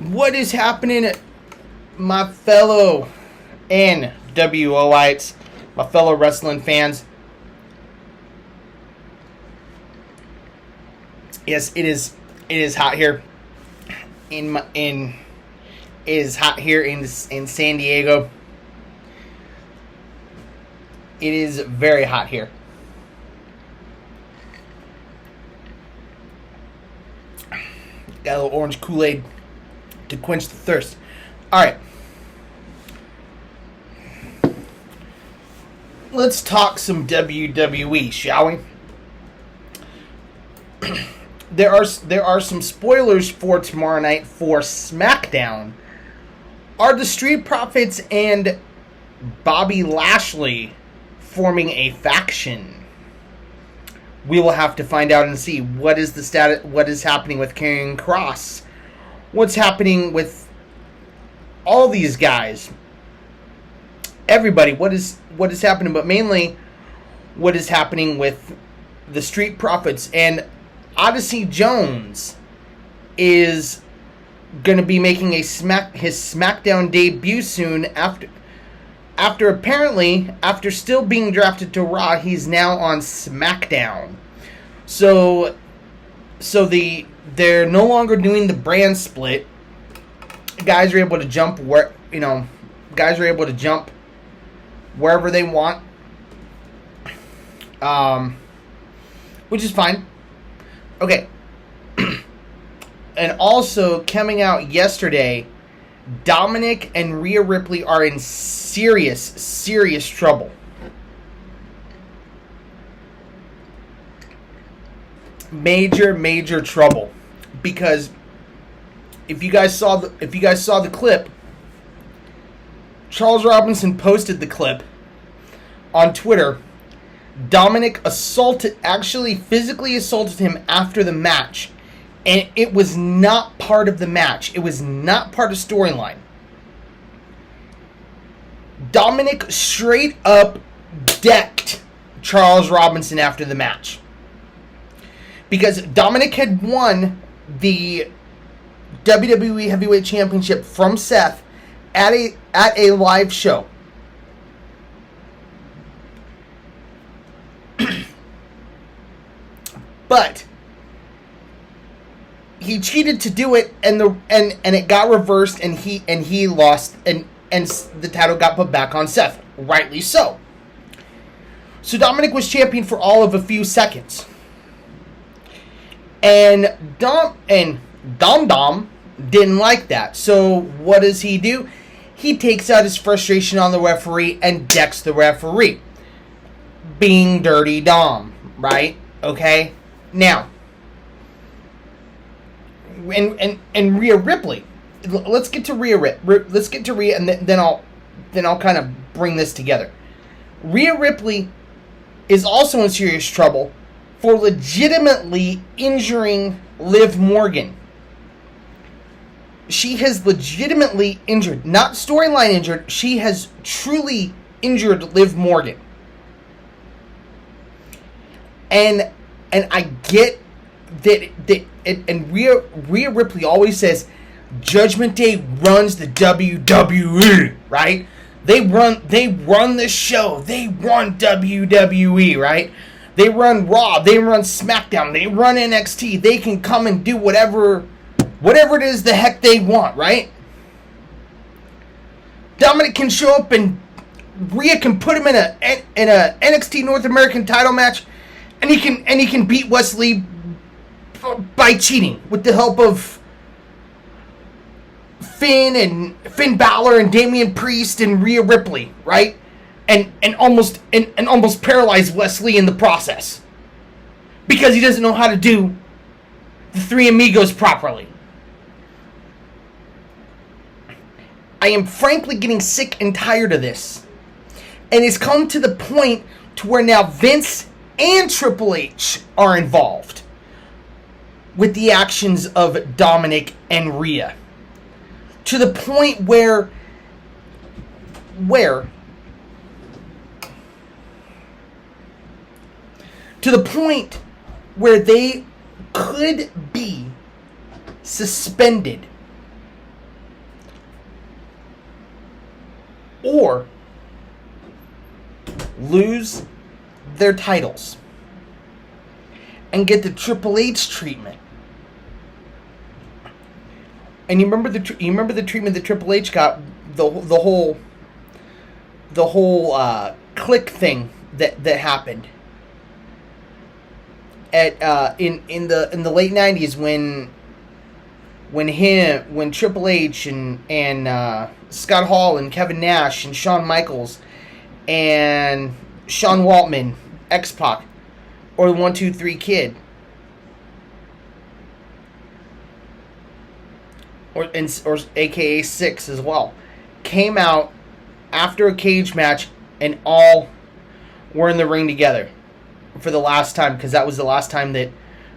What is happening, my fellow NWOites, my fellow wrestling fans? Yes, it is hot here it is hot here in San Diego. It is very hot here. Got a little orange Kool-Aid to quench the thirst. Alright. Let's talk some WWE, shall we? There are some spoilers for tomorrow night for SmackDown. Are the Street Profits and Bobby Lashley forming a faction? We will have to find out and see what is the status, what is happening with Karrion Kross, what's happening with all these guys, everybody. What is happening, but mainly what is happening with the Street Profits. And Odyssey Jones is going to be making his SmackDown debut soon after still being drafted to Raw. He's now on SmackDown. So they're no longer doing the brand split. Guys are able to jump wherever they want, which is fine. Okay. And also, coming out yesterday, Dominick and Rhea Ripley are in serious trouble. Major trouble. Because if you guys saw the clip, Charles Robinson posted the clip on Twitter. Dominick physically assaulted him after the match, and it was not part of the match. It was not part of storyline. Dominick straight up decked Charles Robinson after the match, because Dominick had won the WWE Heavyweight Championship from Seth at a live show. But he cheated to do it, and it got reversed, and he lost, and the title got put back on Seth, rightly so. So Dominick was champion for all of a few seconds, and Dom didn't like that. So what does he do? He takes out his frustration on the referee and decks the referee, being Dirty Dom, right? Okay. Now, and Rhea Ripley. Let's get to Rhea. Let's get to Rhea, and then I'll kind of bring this together. Rhea Ripley is also in serious trouble for legitimately injuring Liv Morgan. She has legitimately injured, not storyline injured. She has truly injured Liv Morgan. And I get that and Rhea Ripley always says Judgment Day runs the WWE, right? They run the show. They run WWE, right? They run Raw. They run SmackDown. They run NXT. They can come and do whatever it is the heck they want, right? Dominick can show up and Rhea can put him in a NXT North American title match, and he can beat Wesley by cheating with the help of Finn Balor and Damian Priest and Rhea Ripley, right? And almost paralyze Wesley in the process, because he doesn't know how to do the Three Amigos properly. I am frankly getting sick and tired of this. And it's come to the point to where now Vince and Triple H are involved with the actions of Dominick and Rhea. To the point where they could be suspended or lose their titles and get the Triple H treatment. And you remember the treatment that Triple H got, the whole click thing that happened at in the late 90s when Triple H and Scott Hall and Kevin Nash and Shawn Michaels and Sean Waltman, X-Pac, or the 1, 2, 3 Kid, or AKA 6 as well, came out after a cage match and all were in the ring together for the last time, because that was the last time that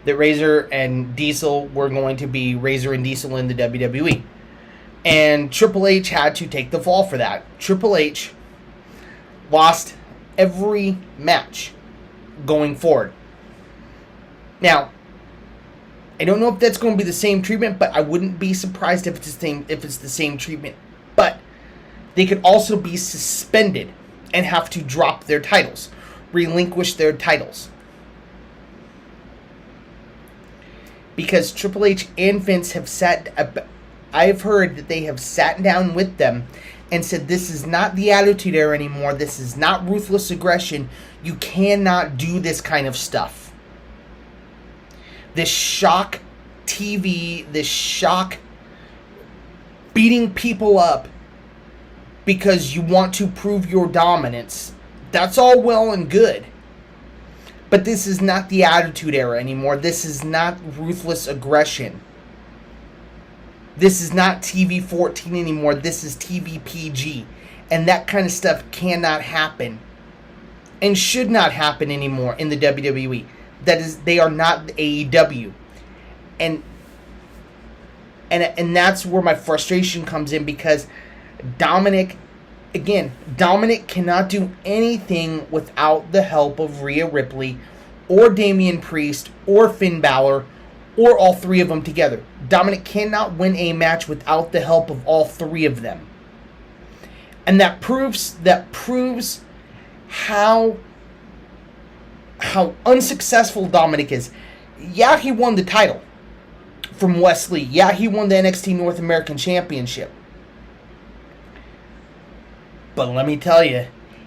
Razor and Diesel were going to be Razor and Diesel in the WWE. And Triple H had to take the fall for that. Triple H lost every match going forward. Now, I don't know if that's going to be the same treatment, but I wouldn't be surprised if it's the same treatment. But they could also be suspended and have to drop their titles, relinquish their titles. Because Triple H and Vince I've heard that they have sat down with them and said, this is not the Attitude Era anymore. This is not ruthless aggression. You cannot do this kind of stuff. This shock TV, this shock beating people up because you want to prove your dominance, that's all well and good. But this is not the Attitude Era anymore. This is not ruthless aggression. This is not TV 14 anymore. This is TV PG. And that kind of stuff cannot happen. And should not happen anymore in the WWE. That is, they are not AEW. And that's where my frustration comes in, because Dominick cannot do anything without the help of Rhea Ripley or Damian Priest or Finn Balor or all three of them together. Dominick cannot win a match without the help of all three of them. And that proves how unsuccessful Dominick is. Yeah, he won the title from Wesley. Yeah, he won the NXT North American Championship. But let me tell you,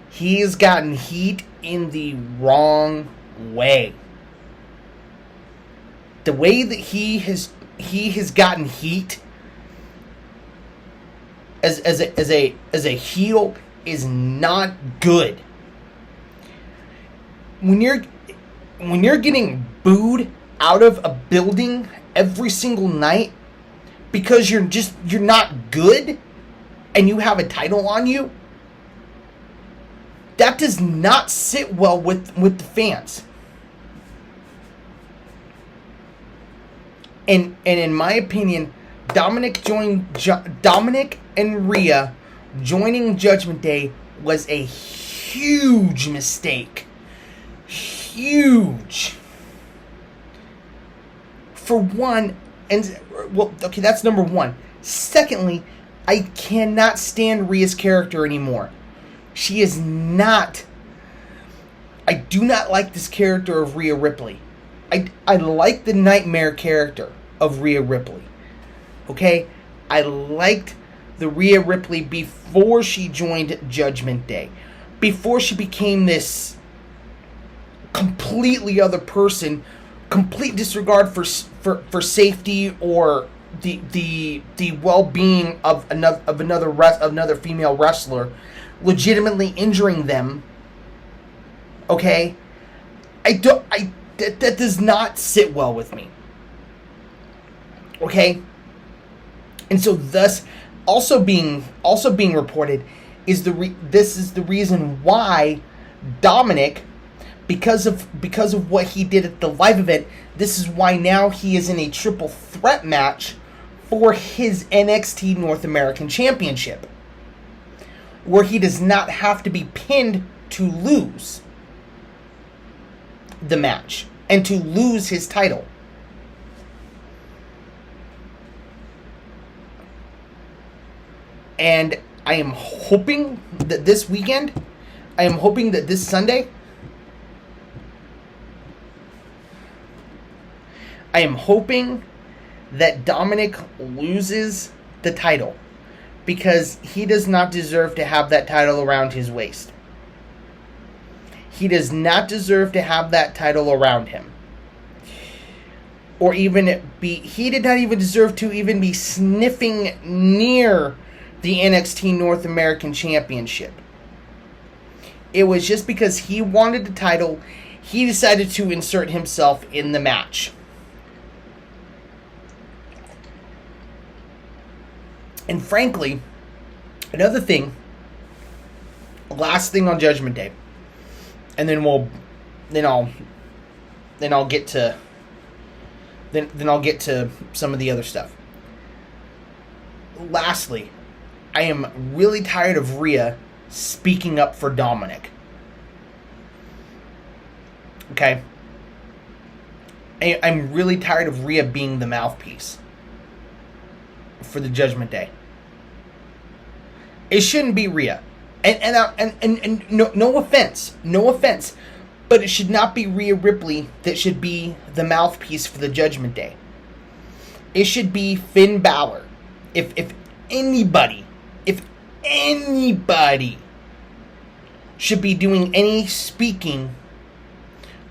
he's gotten heat in the wrong way. The way that he has gotten heat as a heel is not good. When you're getting booed out of a building every single night because you're not good and you have a title on you, that does not sit well with the fans. And in my opinion, Dominick and Rhea joining Judgment Day was a huge mistake. Huge. For one, that's number one. Secondly, I cannot stand Rhea's character anymore. She is not... I do not like this character of Rhea Ripley. I like the Nightmare character of Rhea Ripley. Okay? I liked the Rhea Ripley before she joined Judgment Day. Before she became this completely other person, complete disregard for safety or the well-being of another female wrestler, legitimately injuring them. Okay? That does not sit well with me. Okay? And so thus also being reported is this is the reason why Dominick, because of what he did at the live event, this is why now he is in a triple threat match for his NXT North American Championship, where he does not have to be pinned to lose the match and to lose his title. And I am hoping that this weekend, I am hoping that this Sunday, I am hoping that Dominick loses the title, because he does not deserve to have that title around his waist. He does not deserve to have that title around him. Or even he did not even deserve to even be sniffing near the NXT North American Championship. It was just because he wanted the title, he decided to insert himself in the match. And frankly, another thing, last thing on Judgment Day, and then I'll get to some of the other stuff. Lastly, I am really tired of Rhea speaking up for Dominick. Okay? I'm really tired of Rhea being the mouthpiece for the Judgment Day. It shouldn't be Rhea. And no offense, but it should not be Reha Rippley that should be the mouthpiece for the Judgment Day. It should be Finn Balor. If anybody should be doing any speaking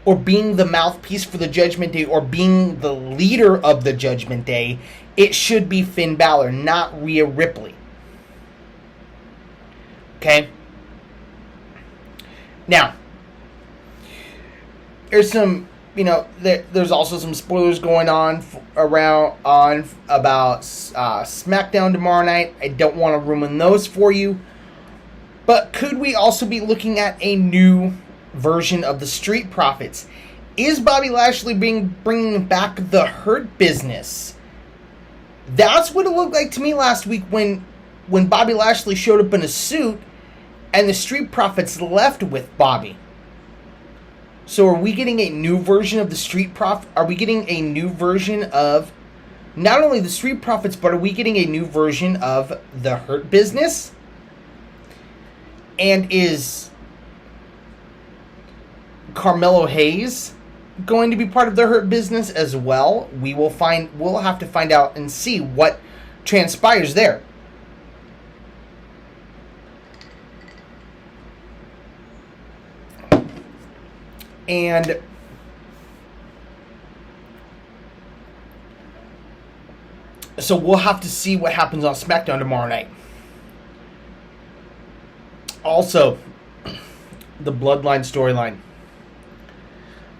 or being the mouthpiece for the Judgment Day or being the leader of the Judgment Day, it should be Finn Balor, not Reha Rippley. Okay? Now, there's some, there's also some spoilers going on about SmackDown tomorrow night. I don't want to ruin those for you. But could we also be looking at a new version of the Street Profits? Is Bobby Lashley bringing back the Hurt Business? That's what it looked like to me last week when Bobby Lashley showed up in a suit and the Street Profits left with Bobby. So are we getting a new version of the Street Profits? Are we getting a new version of not only the Street Profits, but are we getting a new version of the Hurt Business? And is Carmelo Hayes going to be part of the Hurt Business as well? We'll have to find out and see what transpires there. And so we'll have to see what happens on SmackDown tomorrow night. Also, the Bloodline storyline.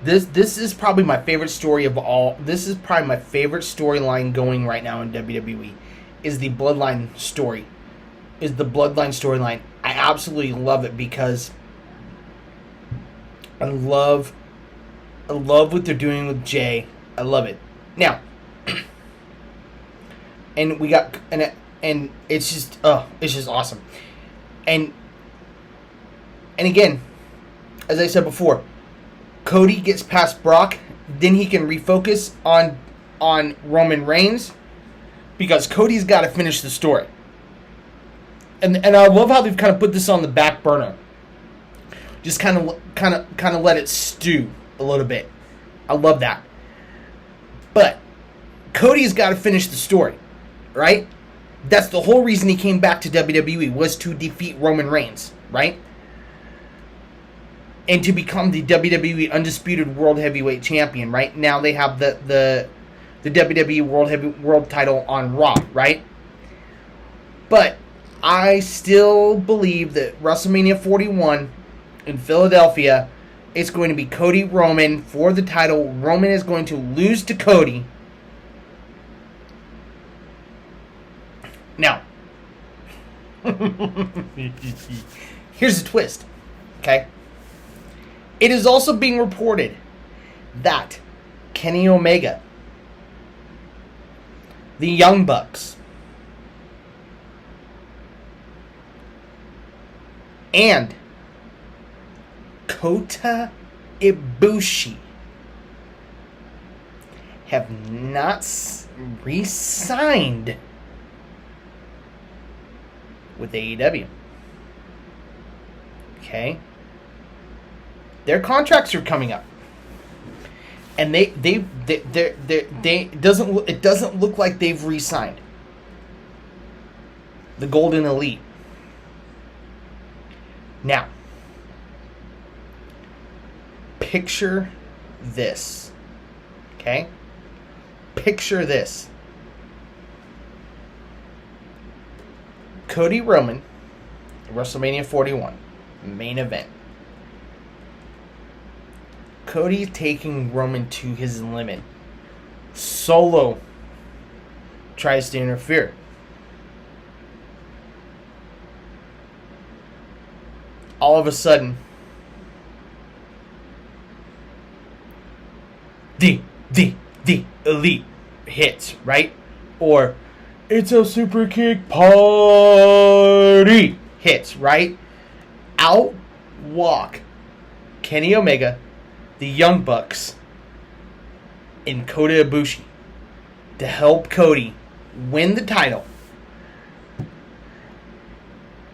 This is probably my favorite story of all. This is probably my favorite storyline going right now in WWE. Is the Bloodline story. Is the Bloodline storyline. I absolutely love it because I love what they're doing with Jay. I love it. Now, and we got and it's just awesome. And again, as I said before, Cody gets past Brock, then he can refocus on Roman Reigns because Cody's got to finish the story. And I love how they've kind of put this on the back burner. Just kind of let it stew a little bit. I love that. But Cody's got to finish the story, right? That's the whole reason he came back to WWE, was to defeat Roman Reigns, right? And to become the WWE Undisputed World Heavyweight Champion, right? Now they have the WWE World title on Raw, right? But I still believe that WrestleMania 41 in Philadelphia, it's going to be Cody Roman for the title. Roman is going to lose to Cody. Now, here's the twist, okay? It is also being reported that Kenny Omega, the Young Bucks, and Kota Ibushi have not re-signed with AEW. Okay? Their contracts are coming up. And it doesn't look like they've re-signed the Golden Elite. Now, picture this. Okay? Picture this. Cody Roman, WrestleMania 41, main event. Cody taking Roman to his limit. Solo tries to interfere. All of a sudden, the Elite hits, right? Or it's a super kick party hits, right? Out walk Kenny Omega, the Young Bucks, and Kota Ibushi to help Cody win the title.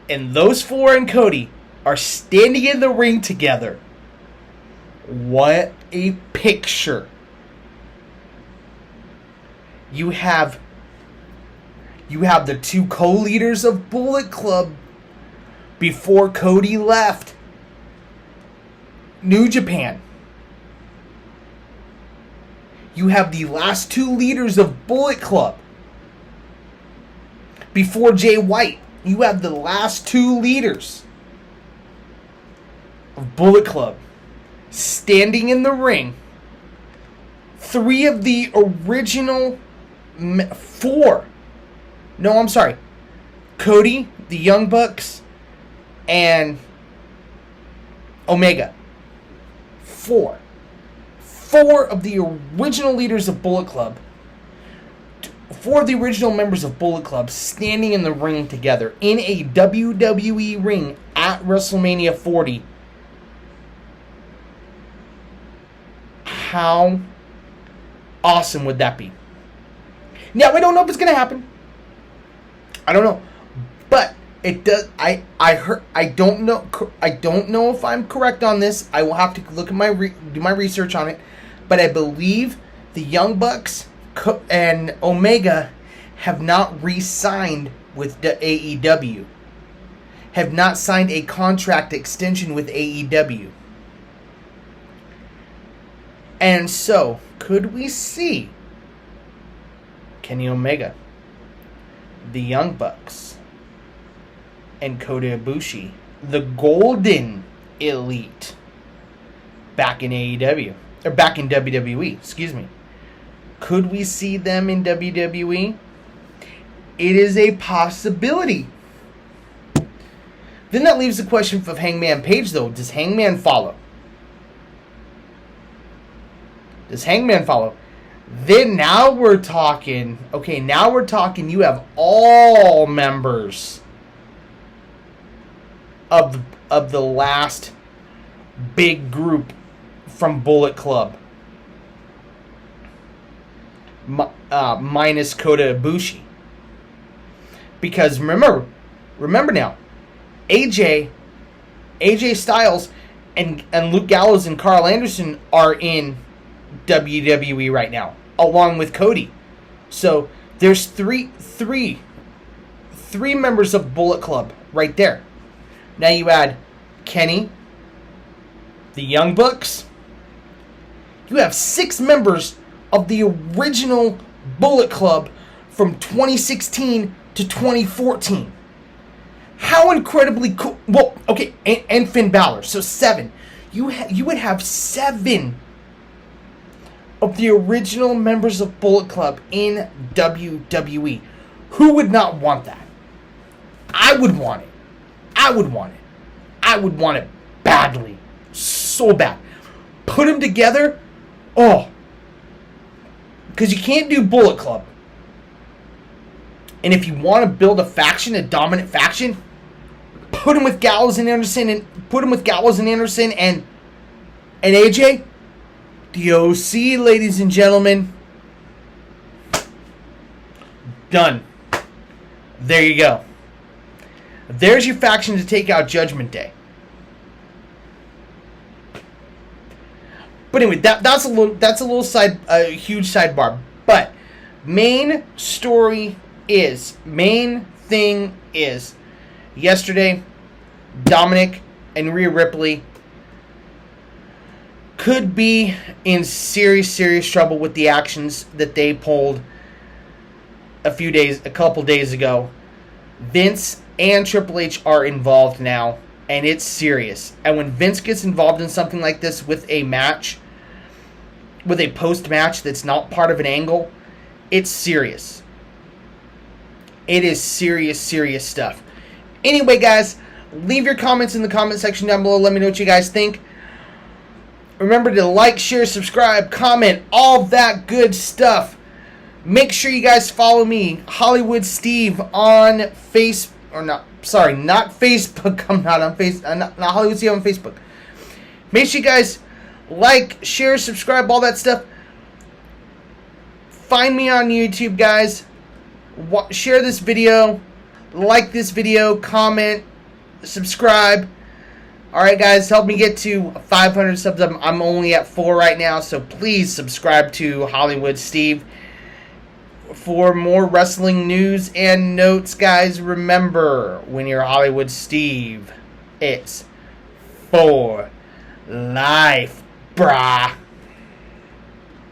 And those four and Cody are standing in the ring together. What a picture. You have the two co-leaders of Bullet Club before Cody left New Japan. You have the last two leaders of Bullet Club before Jay White. You have the last two leaders of Bullet Club standing in the ring. Three of the original four. No, I'm sorry. Cody, the Young Bucks, and Omega. Four of the original leaders of Bullet Club. Four of the original members of Bullet Club standing in the ring together in a WWE ring at WrestleMania 40. How awesome would that be? Now, I don't know if it's going to happen. I don't know. But it does. I don't know if I'm correct on this. I will have to look at do my research on it. But I believe the Young Bucks and Omega have not re-signed with the AEW. Have not signed a contract extension with AEW. And so, could we see Kenny Omega, the Young Bucks, and Kota Ibushi, the Golden Elite, back in AEW, or back in WWE, excuse me. Could we see them in WWE? It is a possibility. Then that leaves the question of Hangman Page, though. Does Hangman follow? Then now we're talking. Okay, now we're talking. You have all members of the last big group from Bullet Club, minus Kota Ibushi. Because remember now, AJ Styles and Luke Gallows and Carl Anderson are in WWE right now, along with Cody. So there's three members of Bullet Club right there. Now you add Kenny, the Young Bucks. You have 6 members of the original Bullet Club from 2016 to 2014. How incredibly cool. Well, okay, and Finn Balor. So 7. You would have 7 of the original members of Bullet Club in WWE. Who would not want that? I would want it. I would want it badly. So bad. Put them together. Oh. Because you can't do Bullet Club. And if you want to build a faction, a dominant faction, put them with Gallows and Anderson and AJ. The OC, ladies and gentlemen. Done. There you go. There's your faction to take out Judgment Day. But anyway, that's a little huge sidebar. But main thing is, yesterday, Dominick and Rhea Ripley could be in serious trouble with the actions that they pulled a couple days ago. Vince and Triple H are involved now, and it's serious. And when Vince gets involved in something like this with a match, with a post-match that's not part of an angle, it's serious. It is serious stuff. Anyway, guys, leave your comments in the comment section down below. Let me know what you guys think. Remember to like, share, subscribe, comment, all that good stuff. Make sure you guys follow me, Hollywood Steve, on not Facebook. I'm not on Facebook. Not Hollywood Steve on Facebook. Make sure you guys like, share, subscribe, all that stuff. Find me on YouTube, guys. Share this video, like this video, comment, subscribe. Alright, guys, help me get to 500 subs. I'm only at 4 right now, so please subscribe to Hollywood Steve. For more wrestling news and notes, guys, remember, when you're Hollywood Steve, it's for life, brah.